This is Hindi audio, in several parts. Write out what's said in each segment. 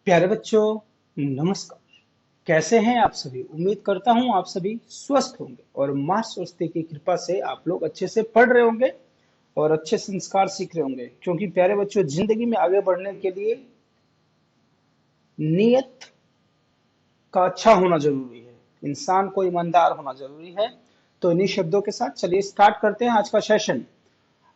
प्यारे बच्चों, नमस्कार। कैसे हैं आप सभी? उम्मीद करता हूं आप सभी स्वस्थ होंगे और मां सरस्वती की कृपा से आप लोग अच्छे से पढ़ रहे होंगे और अच्छे संस्कार सीख रहे होंगे। क्योंकि प्यारे बच्चों, जिंदगी में आगे बढ़ने के लिए नियत का अच्छा होना जरूरी है। इंसान को ईमानदार होना जरूरी है। तो इन्हीं शब्दों के साथ चलिए स्टार्ट करते हैं आज का सेशन।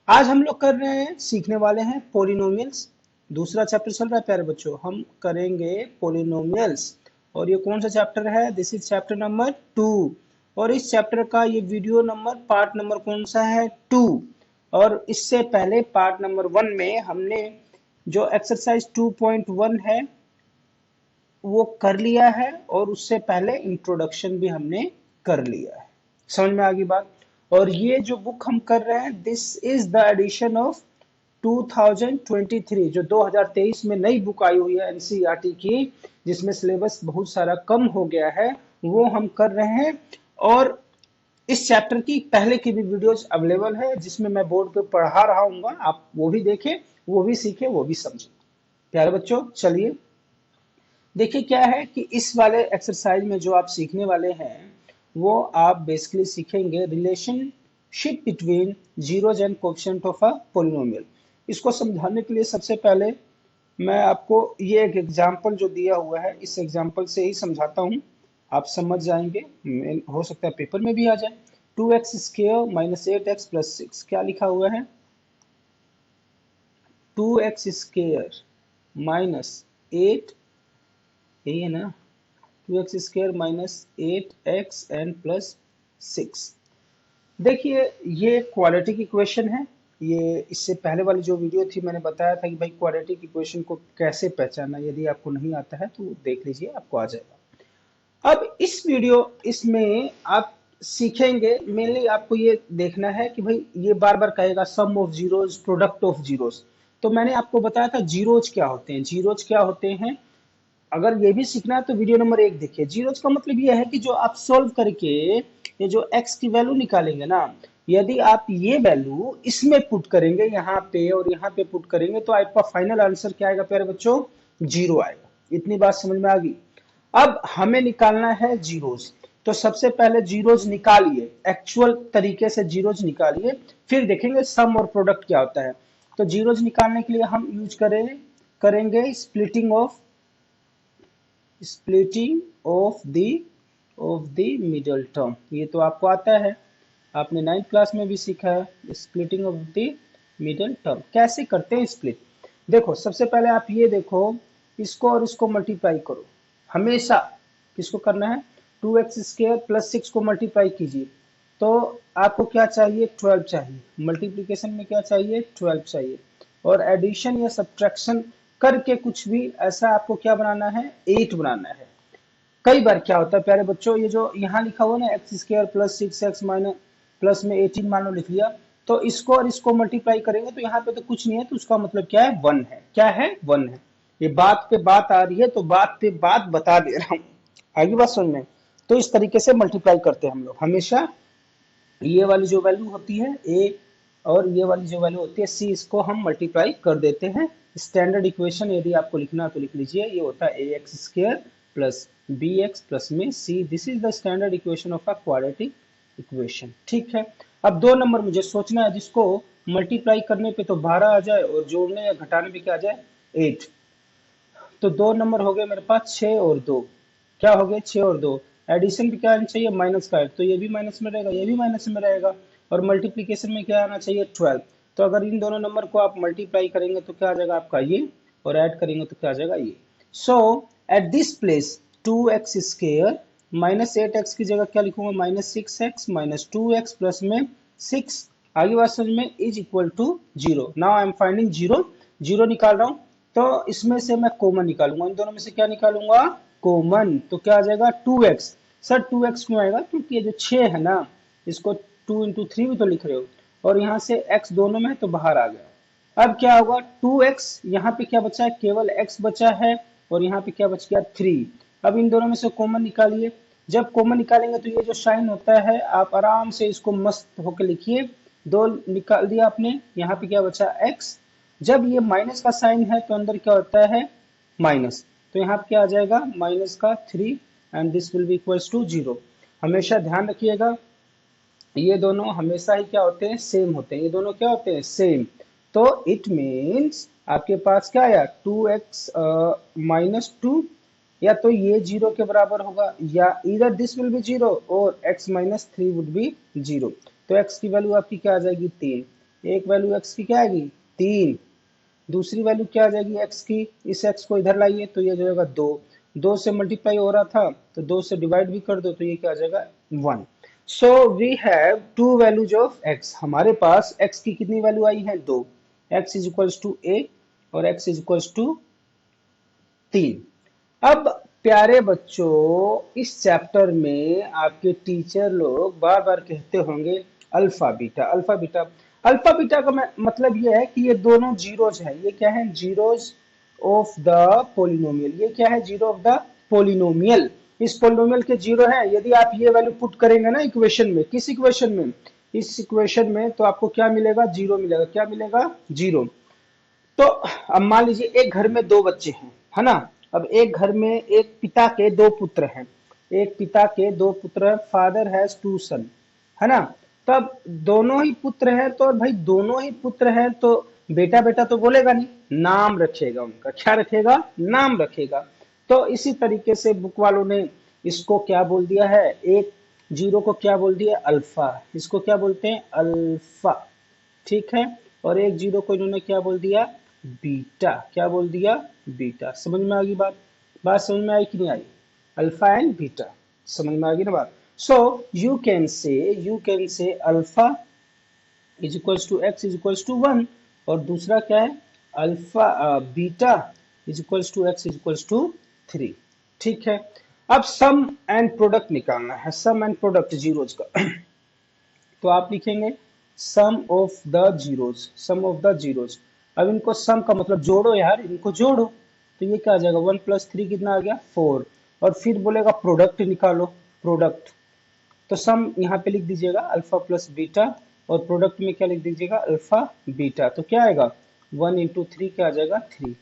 आज हम लोग कर रहे हैं, सीखने वाले हैं पोलिनोमियल्स। दूसरा चैप्टर चल रहा है प्यारे बच्चों, हम करेंगे पोलिनोमियल्स। और ये कौन सा चैप्टर है? This is chapter number 2। और इस चैप्टर का ये वीडियो नंबर पार्ट नंबर कौन सा है? 2। और इससे पहले पार्ट नंबर 1 में हमने जो एक्सरसाइज 2.1 है वो कर लिया है, और उससे पहले इंट्रोडक्शन भी हमने कर लिया है। समझ में आ गई बात? और ये जो बुक हम कर रहे हैं, this is the edition of 2023, जो 2023 में नई बुक आई हुई है एनसीईआरटी की, जिसमें सिलेबस बहुत सारा कम हो गया है, वो हम कर रहे हैं। और इस चैप्टर की पहले की भी वीडियोस अवेलेबल है, जिसमें मैं बोर्ड पे पढ़ा रहा हूँ। आप वो भी देखें, वो भी सीखें, वो भी समझें। प्यारे बच्चों, चलिए देखिए क्या है कि इस वाले एक्सरसाइज में जो आप सीखने वाले हैं, वो आप बेसिकली सीखेंगे relationship between zeros and coefficient of a polynomial. इसको समझाने के लिए सबसे पहले मैं आपको ये एक एग्जांपल जो दिया हुआ है, इस एग्जांपल से ही समझाता हूँ। आप समझ जाएंगे, हो सकता है पेपर में भी आ जाए। 2x² माइनस 8x प्लस 6, क्या लिखा हुआ है? 2x² माइनस 8, यही है ना? 2x² minus 8x N plus 6। देखिए, ये क्वाड्रेटिक इक्वेशन है। ये इससे पहले वाली जो वीडियो थी, मैंने बताया था कि भाई क्वाड्रेटिक इक्वेशन को कैसे पहचानना। यदि आपको नहीं आता है तो देख लीजिए, आपको आ जाएगा। अब इस वीडियो इसमें आप सीखेंगे, मेनली आपको ये देखना है कि भाई ये बार बार कहेगा sum of zeros, product of zeros. तो मैंने आपको बताया था जीरोज क्या होते हैं। जीरोज क्या होते हैं, अगर ये भी सीखना है तो वीडियो नंबर 1 देखिए। जीरोज का मतलब ये है कि जो आप सॉल्व करके ये जो x की वैल्यू निकालेंगे ना, यदि आप ये वैल्यू इसमें पुट करेंगे, यहाँ पे और यहाँ पे पुट करेंगे, तो आपका फाइनल आंसर क्या आएगा प्यारे बच्चों? 0 आएगा। इतनी बात समझ में आ गई? अब हमें निकालना है जीरोज। तो सबसे पहले जीरोज निकालिए, एक्चुअल तरीके से जीरोज निकालिए, फिर देखेंगे सम और प्रोडक्ट क्या होता है। तो जीरोज निकालने के लिए हम यूज करेंगे splitting of the middle term. ये तो आपको आता है, आपने 9th क्लास में भी सीखा है। Splitting of the middle term कैसे करते हैं स्प्लिट? देखो, सबसे पहले आप ये देखो, इसको और इसको मल्टीप्लाई करो। हमेशा किसको करना है? 2x² प्लस 6 को मल्टीप्लाई कीजिए। तो आपको क्या चाहिए? 12 चाहिए। मल्टीप्लीकेशन में क्या चाहिए? 12 चाहिए। और एडिशन या सब्ट्रैक्शन करके कुछ भी ऐसा आपको क्या बनाना है? 8 बनाना है। कई बार क्या होता है प्यारे बच्चों, ये जो यहाँ लिखा हुआ ना x² plus 6x minus plus में 18 मान लो लिख लिया, तो इसको और इसको मल्टीप्लाई करेंगे तो यहाँ पे तो कुछ नहीं है, तो उसका मतलब क्या है? 1 है। क्या है? 1 है। ये बात पे बात आ रही है, तो बात पे बात बता दे रहा हूँ। आगे बात समझ में? तो इस तरीके से मल्टीप्लाई करते हैं हम लोग हमेशा। ये वाली जो वैल्यू होती है a, और ये वाली जो वैल्यू होती है c, इसको हम मल्टीप्लाई कर देते हैं। स्टैंडर्ड इक्वेशन यदि आपको लिखना है तो लिख लीजिए, ये होता है ax² प्लस bx प्लस में c। This is the standard equation of a quadratic equation. ठीक है। अब 2 नंबर मुझे सोचना है, जिसको मल्टीप्लाई करने पे तो 12 आ जाए और जोड़ने या घटाने पे क्या आ जाए? 8। तो 2 नंबर हो गए मेरे पास 6 और 2। क्या हो गए? 6 और 2। एडिशन भी क्या आना चाहिए? माइनस का 8, तो ये भी माइनस में रहेगा, ये भी माइनस में रहेगा। और मल्टीप्लीकेशन में क्या आना चाहिए? 12। तो अगर इन दोनों नंबर को आप मल्टीप्लाई करेंगे तो क्या आ जाएगा आपका? ये। और ऐड करेंगे तो क्या आ जाएगा? ये। So at this place 2x² minus 8x की जगह क्या लिखूंगा? Minus 6x minus 2x plus में 6। आगे बात समझ में? Is equal to 0। Now I am finding 0। 0 निकाल रहा हूँ, तो इसमें से मैं कॉमन निकालूंगा। इन दोनों में से क्या निकालूंगा? कॉमन। तो क्या आ जाएगा? 2x। सर 2x क्यों आएगा? क्योंकि ये जो 6 है ना, इसको 2 इंटू 3 भी तो लिख रहे हो, और यहाँ से x दोनों में है तो बाहर आ गया। अब क्या होगा? 2x, यहाँ पे क्या बचा है? केवल x बचा है, और यहाँ पे क्या बच गया? 3। अब इन दोनों में से कॉमन निकालिए। जब कॉमन निकालेंगे तो ये जो साइन होता है, आप आराम से इसको मस्त होकर लिखिए। 2 निकाल दिया आपने, यहाँ पे क्या बचा? x। जब ये माइनस का साइन है तो अंदर क्या होता है? माइनस। तो यहाँ पे क्या आ जाएगा माइनस का 3 and this will be equals to 0। हमेशा ध्यान रखिएगा ये दोनों हमेशा ही क्या होते हैं सेम होते हैं, ये दोनों क्या होते हैं सेम। तो इट मीन्स आपके पास क्या आया 2x माइनस टू, या तो ये 0 के बराबर होगा या इधर दिस विल बी 0 और x माइनस 3 वुड बी 0। तो x की वैल्यू आपकी क्या आ जाएगी 3, एक वैल्यू x की क्या आएगी 3, दूसरी वैल्यू क्या आ जाएगी x की, इस x को इधर लाइए तो ये जाएगा 2, 2 से मल्टीप्लाई हो रहा था तो 2 से डिवाइड भी कर दो तो ये क्या आ जाएगा 1। So we have two values of x, हमारे पास x की कितनी वैल्यू आई है 2, x is equals to a और x इज इक्वल्स टू 3। अब प्यारे बच्चों इस चैप्टर में आपके टीचर लोग बार बार कहते होंगे alpha beta alpha beta. Alpha beta का मतलब ये है कि ये दोनों जीरोज है, ये क्या है जीरोज ऑफ द पोलिनोमियल, ये क्या है जीरो ऑफ द पोलिनोमियल। इस पोलिनोमियल के जीरो है, यदि आप ये वैल्यू पुट करेंगे ना इक्वेशन में, किस इक्वेशन में, इस इक्वेशन में, तो आपको क्या मिलेगा जीरो मिलेगा, क्या मिलेगा जीरो। तो अब मान लीजिए एक घर में दो बच्चे हैं, है ना। अब एक घर में एक पिता के दो पुत्र हैं, एक पिता के दो पुत्र, फादर हैज टू सन, है ना। तब दोनों ही पुत्र हैं, तो भाई दोनों ही पुत्र हैं तो बेटा बेटा तो बोलेगा नहीं, नाम रखेगा उनका, क्या रखेगा नाम रखेगा। तो इसी तरीके से बुक वालों ने इसको क्या बोल दिया है, एक जीरो को क्या बोल दिया अल्फा, इसको क्या बोलते हैं अल्फा, ठीक है। और एक जीरो को इन्होंने क्या बोल दिया बीटा, क्या बोल दिया बीटा। समझ में आ गई बात, बात समझ में आई कि नहीं आई, अल्फा एंड बीटा, समझ में आ गई ना बात। So you can say alpha is equals to x is equals to 1, और दूसरा क्या है alpha beta is equals to x is equals to 3, ठीक है। अब सम एंड प्रोडक्ट निकालना है, सम एंड प्रोडक्ट जीरोज का तो आप लिखेंगे sum of the zeros, sum of the zeros. अब इनको सम का मतलब जोड़ो यार, इनको जोड़ो, तो ये क्या आ जाएगा 1 + 3 कितना आ गया 4, और फिर बोलेगा प्रोडक्ट निकालो, प्रोडक्ट। तो सम यहाँ पे लिख दीजिएगा अल्फा प्लस बीटा, और प्रोडक्ट में क्या लिख दीजिएगा अल्फा बीटा, तो क्या आएगा 1 × 3 क्या आ जाएगा 3।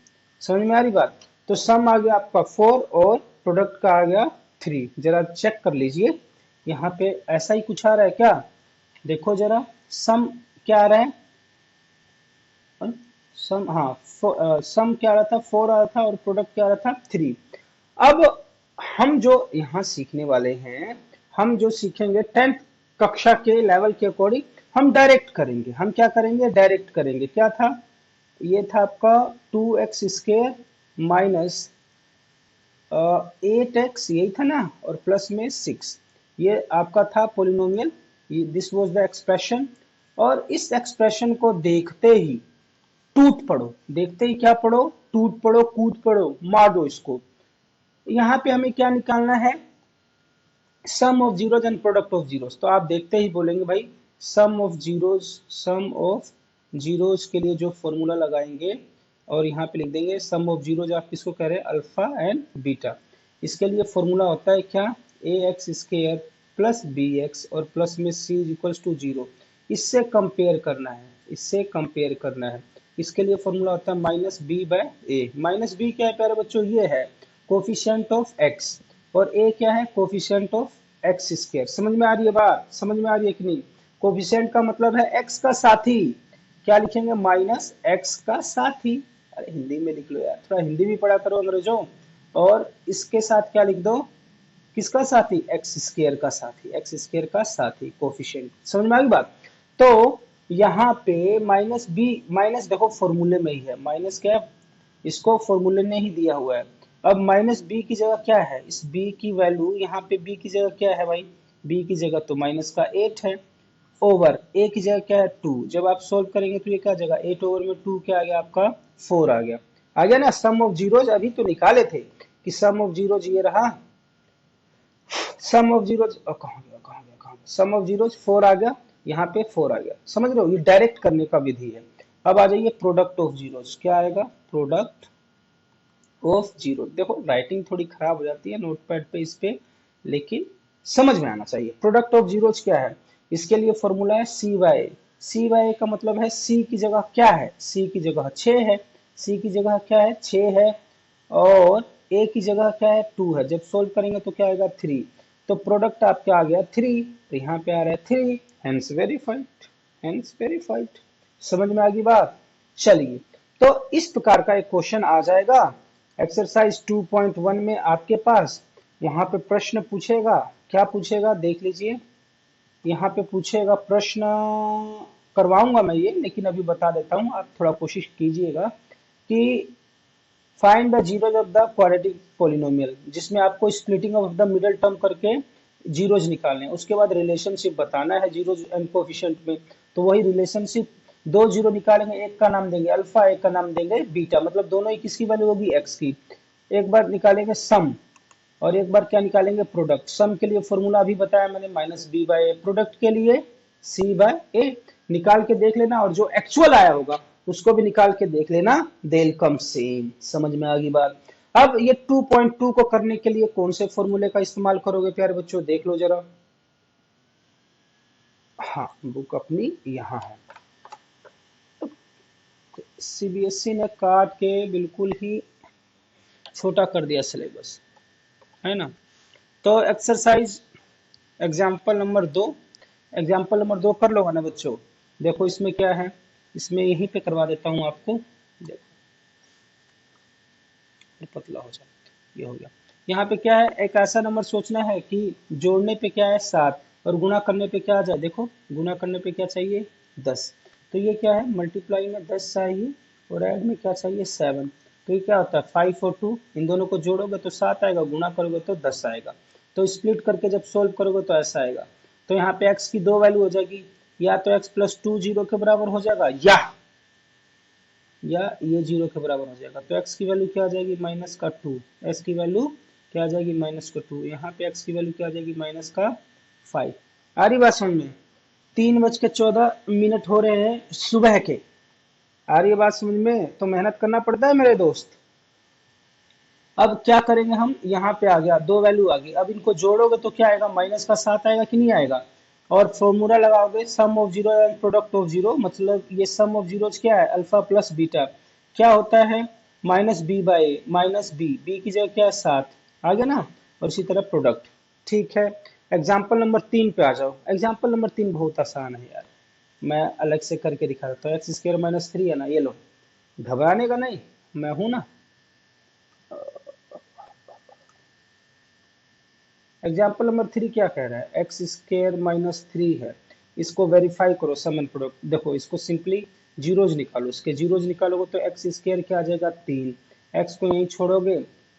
समझ में आ रही बात। तो सम आ गया आपका 4 और प्रोडक्ट का आ गया 3। जरा चेक कर लीजिए यहाँ पे ऐसा ही कुछ आ रहा है क्या, देखो जरा सम क्या आ रहा है, सम हाँ सम क्या आ रहा था 4 आ रहा था और प्रोडक्ट क्या आ रहा था 3। अब हम जो यहाँ सीखने वाले हैं, हम जो सीखेंगे 10th कक्षा के लेवल के अकॉर्डिंग हम डायरेक्ट करेंगे, हम क्या करेंगे डायरेक्ट करेंगे। क्या था ये था आपका 2x² माइनस 8x यही था ना, और प्लस में 6, ये आपका था polynomial, this was the expression. और इस एक्सप्रेशन को देखते ही टूट पड़ो, देखते ही क्या पढ़ो टूट पड़ो, कूद पड़ो, मार दो इसको। यहाँ पे हमें क्या निकालना है sum of zeros and product of zeros. तो आप देखते ही बोलेंगे भाई sum of zeros, sum of zeros के लिए जो फॉर्मूला लगाएंगे और यहाँ पे लिख देंगे सम ऑफ जीरोज, आप किसको कह रहे हैं अल्फा एंड बीटा। इसके लिए फॉर्मूला होता है क्या ax² प्लस bx और प्लस में c इक्वल्स टू 0। इससे कंपेयर करना है, इससे कंपेयर करना है। इसके लिए फॉर्मूला होता है -b/a। -b क्या है प्यारे बच्चों, ये है कोफिशिएंट ऑफ x, और a क्या है कोफिशिएंट ऑफ x²। समझ में आ रही है बात, समझ में आ रही है कि नहीं। कोफिशिएंट का मतलब है x का साथी, क्या लिखेंगे -x का साथी। अरे हिंदी में लिख लो यार, थोड़ा हिंदी भी पढ़ा करो अंग्रेजों। और इसके साथ क्या लिख दो, किसका साथी x² का साथी, x² का साथी कोफिशिएंट। समझ में आ गई बात। तो यहाँ पे -b, माइनस देखो फॉर्मूले में ही है, माइनस क्या है इसको फॉर्मूले ने ही दिया हुआ है। अब -b की जगह क्या है, इस b की वैल्यू यहाँ पे b की जगह क्या है भाई, b की जगह तो -8 है, ओवर a की जगह क्या है 2। जब आप सोल्व करेंगे तो ये क्या आ जाएगा 8 ओवर में 2 क्या आ गया आपका 4 आ गया ना। सम ऑफ जीरोज अभी तो निकाले थे कि सम ऑफ जीरोज ये रहा, सम ऑफ जीरोज कहाँ गया सम ऑफ जीरोज 4 आ गया, यहाँ पे 4 आ गया। समझ रहे हो, ये डायरेक्ट करने का विधि है। अब आ जाइए प्रोडक्ट ऑफ जीरोज, क्या आएगा प्रोडक्ट ऑफ जीरो। देखो राइटिंग थोड़ी खराब हो जाती है नोटपैड पे इस पे, लेकिन समझ में आना चाहिए। प्रोडक्ट ऑफ जीरोज क्या है, इसके लिए फॉर्मूला है cy का मतलब है c की जगह क्या है, c की जगह 6 है, c की जगह क्या है 6 है, और ए की जगह क्या है 2 है, जब सोल्व करेंगे तो क्या आएगा 3, तो प्रोडक्ट आपका आ गया 3, तो यहाँ पे आ रहा है 3, हेंस वेरीफाइड, हेंस वेरीफाइड। समझ में आ गई बात। चलिए, तो इस प्रकार का एक क्वेश्चन आ जाएगा एक्सरसाइज 2.1 में आपके पास। वहां पे प्रश्न पूछेगा, क्या पूछेगा देख लीजिए। यहाँ पे पूछेगा प्रश्न, करवाऊंगा मैं ये, लेकिन अभी बता देता हूँ, आप थोड़ा कोशिश कीजिएगा कि find the zeros of the quadratic polynomial, जिसमें आपको splitting of the middle term करके जीरोज निकालने हैं, उसके बाद रिलेशनशिप बताना है जीरोज एंड कोफिशिएंट में। तो वही रिलेशनशिप, दो जीरो निकालेंगे, एक का नाम देंगे अल्फा, एक का नाम देंगे बीटा, मतलब दोनों ही किसकी वैल्यू होगी एक्स की। एक बार निकालेंगे सम और एक बार क्या निकालेंगे प्रोडक्ट। सम के लिए फॉर्मूला अभी बताया मैंने minus B by A, product के लिए सी बाय ए। निकाल के देख लेना और जो एक्चुअल आया होगा उसको भी निकाल के देख लेना, देल कम सेम। समझ में आ गई बात। अब ये 2.2 को करने के लिए कौन से फॉर्मूले का इस्तेमाल करोगे प्यारे बच्चों, देख लो जरा। हाँ, बुक अपनी यहाँ है। सीबीएसई ने काट के बिल्कुल ही छोटा कर दिया सिलेबस, है ना। तो exercise example number 2, example number 2 कर लोगे ना बच्चों। देखो इसमें क्या है, इसमें यहीं पे करवा देता हूँ आपको। देखो पतला हो जाए, ये हो गया। यहाँ पे क्या है, एक ऐसा नंबर सोचना है कि जोड़ने पे क्या है 7 और गुणा करने पे क्या आ जाए। देखो गुणा करने पे क्या चाहिए 10, तो ये क्या है मल्टीप्लाई में 10 चाहिए और ऐड में क्या चाहिए 7। तो ये क्या होता है 5 और 2, इन दोनों को जोड़ोगे तो 7 आएगा, गुणा करोगे तो 10 आएगा। तो स्प्लिट करके जब सोल्व करोगे तो ऐसा आएगा। तो यहाँ पे x की दो वैल्यू हो जाएगी, या तो x प्लस 2 जीरो के बराबर हो जाएगा, या ये जीरो के बराबर हो जाएगा। तो x की वैल्यू क्या आ जाएगी माइनस का 2, x की वैल्यू क्या आ जाएगी माइनस का 2, यहाँ पे x की वैल्यू क्या आ जाएगी माइनस का 5। आ रही बात समझ में। 3:14 हो रहे हैं सुबह के। आ रही है बात समझ में, तो मेहनत करना पड़ता है मेरे दोस्त। अब क्या करेंगे हम, यहाँ पे आ गया दो वैल्यू आ गई, अब इनको जोड़ोगे तो क्या आएगा माइनस का 7 आएगा कि नहीं आएगा। और फॉर्मूला लगाओगे sum of zero and product of zero, मतलब ये सम ऑफ जीरो क्या है अल्फा प्लस बीटा, क्या होता है minus b by a, minus b, b की जगह क्या है 7 आ गया ना। और इसी तरह प्रोडक्ट। ठीक है, एग्जाम्पल नंबर 3 पे आ जाओ। एग्जाम्पल नंबर 3 बहुत आसान है यार, मैं अलग से करके दिखा देता हूँ। एक्स स्क्वायर माइनस 3 है ना, ये लो, घबराने का नहीं, मैं हूं ना। एग्जाम्पल नंबर 3 क्या कह रहा है, एक्स स्क्र माइनस 3 है, इसको वेरीफाई करो सम एंड प्रोडक्ट। देखो इसको सिंपली जीरोज निकालो, इसके जीरोज निकालोगे तो एक्स स्क्र क्या आ जाएगा 3, एक्स को यहीं छोड़ोगे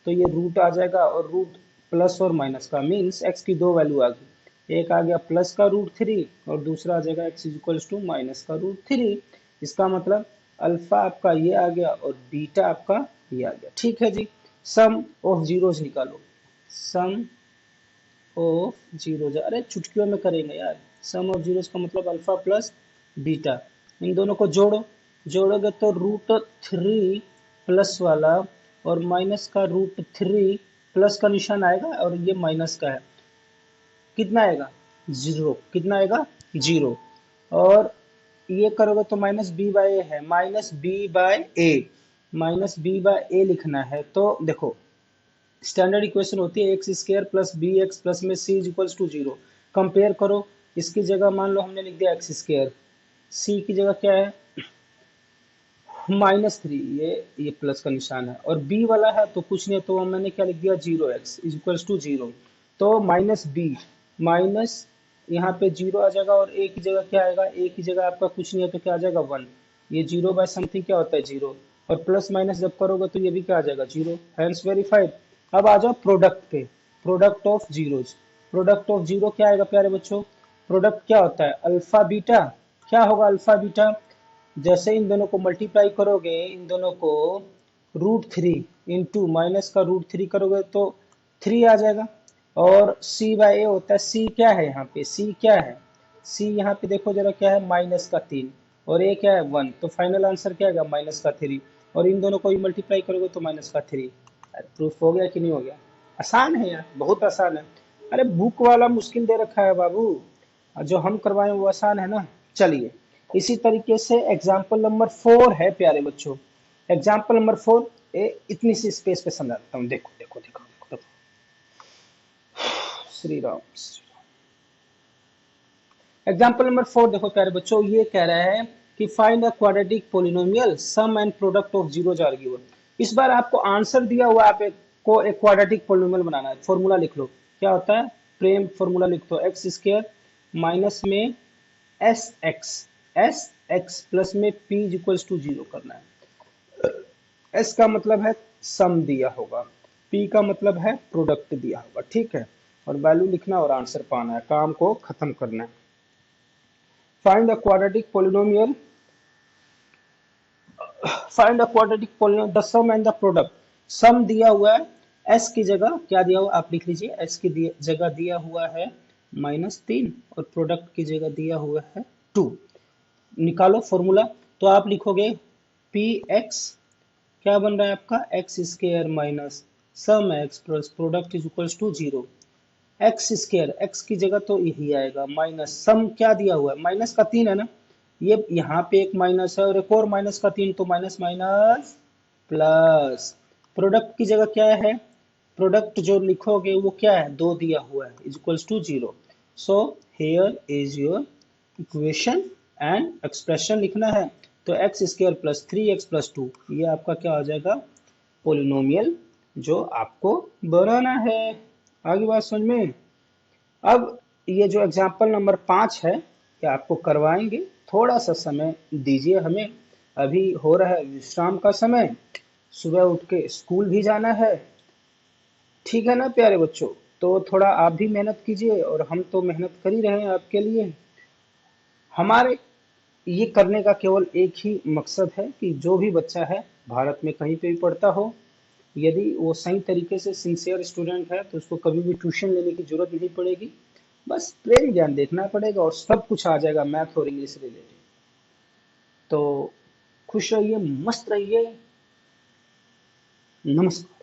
तो ये रूट आ जाएगा, और रूट प्लस और माइनस का मीन्स एक्स की दो वैल्यू आ गई, एक आ गया प्लस का रूट 3 और दूसरा आ जाएगा एक्स इक्वल्स टू माइनस का रूट 3। इसका मतलब अल्फा आपका ये आ गया और बीटा आपका ये आ गया। ठीक है जी, सम ऑफ जीरोज निकालो, सम ऑफ जीरो, अरे चुटकियों में करेंगे यार। सम ऑफ जीरोस का मतलब अल्फा प्लस बीटा, इन दोनों को जोड़ो, जोड़ोगे तो रूट 3 प्लस वाला और माइनस का रूट 3, प्लस का निशान आएगा और ये माइनस का है, कितना आएगा जीरो, कितना आएगा जीरो। और ये करोगे तो माइनस बी बाय ए है, minus B by A, minus B by A लिखना है। तो देखो स्टैंडर्ड इक्वेशन होती है x square plus B x plus में C is equals to zero. Compare करो, इसकी जगह मान लो हमने लिख दिया एक्स स्क्र, सी की जगह क्या है माइनस 3, ये प्लस का निशान है, और बी वाला है तो कुछ नहीं, तो मैंने क्या लिख दिया zero, x is equals to zero. तो माइनस बी, माइनस यहाँ पे जीरो आ जाएगा, और ए की जगह क्या आएगा, ए की जगह आपका कुछ नहीं है तो क्या आ जाएगा 1, ये जीरो बाय समथिंग क्या होता है जीरो, और प्लस माइनस जब करोगे तो ये भी क्या आ जाएगा जीरो, हैंस वेरीफाइड। अब आ जाओ प्रोडक्ट पे, product of zeros. Product of zero क्या आएगा प्यारे बच्चों, प्रोडक्ट क्या होता है अल्फा बीटा, क्या होगा अल्फा बीटा, जैसे इन दोनों को मल्टीप्लाई करोगे, इन दोनों को रूट 3 इंटू माइनस का रूट 3 करोगे तो 3 आ जाएगा। और सी बाय ए होता है, सी क्या है यहाँ पे, सी क्या है, सी यहाँ पे देखो जरा क्या है माइनस का 3 और ए क्या है 1, तो फाइनल आंसर क्या आएगा माइनस का 3, और इन दोनों को भी मल्टीप्लाई करोगे तो माइनस का 3। प्रूफ हो गया कि नहीं हो गया, आसान है यार, बहुत आसान है। अरे बुक वाला मुश्किल दे रखा है बाबू, जो हम करवाएं वो आसान है ना। चलिए, इसी तरीके से एग्जाम्पल नंबर 4 है प्यारे बच्चों, एग्जाम्पल नंबर 4, इतनी सी स्पेस पे समझाता हूँ, देखो देखो देखो देखो देखो। श्री राम श्री राम। एग्जाम्पल नंबर 4 देखो प्यारे बच्चों, ये कह रहा है कि find the quadratic polynomial sum and product of zeros are given. इस बार आपको आंसर दिया हुआ, आप को एक क्वाड्रेटिक पोलिनोमियल बनाना है। फॉर्मूला लिख लो, क्या होता है, प्रेम फॉर्मूला लिख दो, एक्स स्क्वायर माइनस में एस एक्स प्लस में पी इक्वल्स टू 0 करना है। एस का मतलब है सम दिया होगा, पी का मतलब है प्रोडक्ट दिया होगा, ठीक है, और वैल्यू लिखना और आंसर पाना है, काम को खत्म करना है। Find the quadratic polynomial, find the quadratic polynomial the sum and the product. Sum दिया हुआ है, एस की जगह क्या दिया हुआ आप लिख लीजिए, एस की जगह दिया हुआ है -3 और प्रोडक्ट की जगह दिया हुआ है 2। निकालो फॉर्मूला, तो आप लिखोगे पी एक्स, क्या बन रहा है आपका, x square minus sum x plus product is equals to 0। X square, x की जगह तो यही आएगा माइनस सम, क्या दिया हुआ है माइनस का 3 है ना, ये यहाँ पे एक माइनस है और एक और माइनस का 3, तो माइनस माइनस प्लस। प्रोडक्ट की जगह क्या है, प्रोडक्ट जो लिखोगे वो क्या है, 2 दिया हुआ है is equals to 0। So here is your equation and expression लिखना है, तो x square plus 3x plus 2, ये आपका क्या हो जाएगा, पोलिनोमियल जो आपको बनाना है। आगे बात समझ में। अब ये जो एग्जाम्पल नंबर 5 है, ये आपको करवाएंगे, थोड़ा सा समय दीजिए हमें, अभी हो रहा है विश्राम का समय, सुबह उठ के स्कूल भी जाना है, ठीक है ना प्यारे बच्चों। तो थोड़ा आप भी मेहनत कीजिए और हम तो मेहनत कर ही रहे हैं आपके लिए। हमारे ये करने का केवल एक ही मकसद है कि जो भी बच्चा है भारत में कहीं पे भी पढ़ता हो, यदि वो सही तरीके से सिंसियर स्टूडेंट है तो उसको कभी भी ट्यूशन लेने की जरूरत नहीं पड़ेगी, बस प्लेन ज्ञान देखना पड़ेगा और सब कुछ आ जाएगा मैथ और इंग्लिश रिलेटेड। तो खुश रहिए, मस्त रहिए, नमस्कार।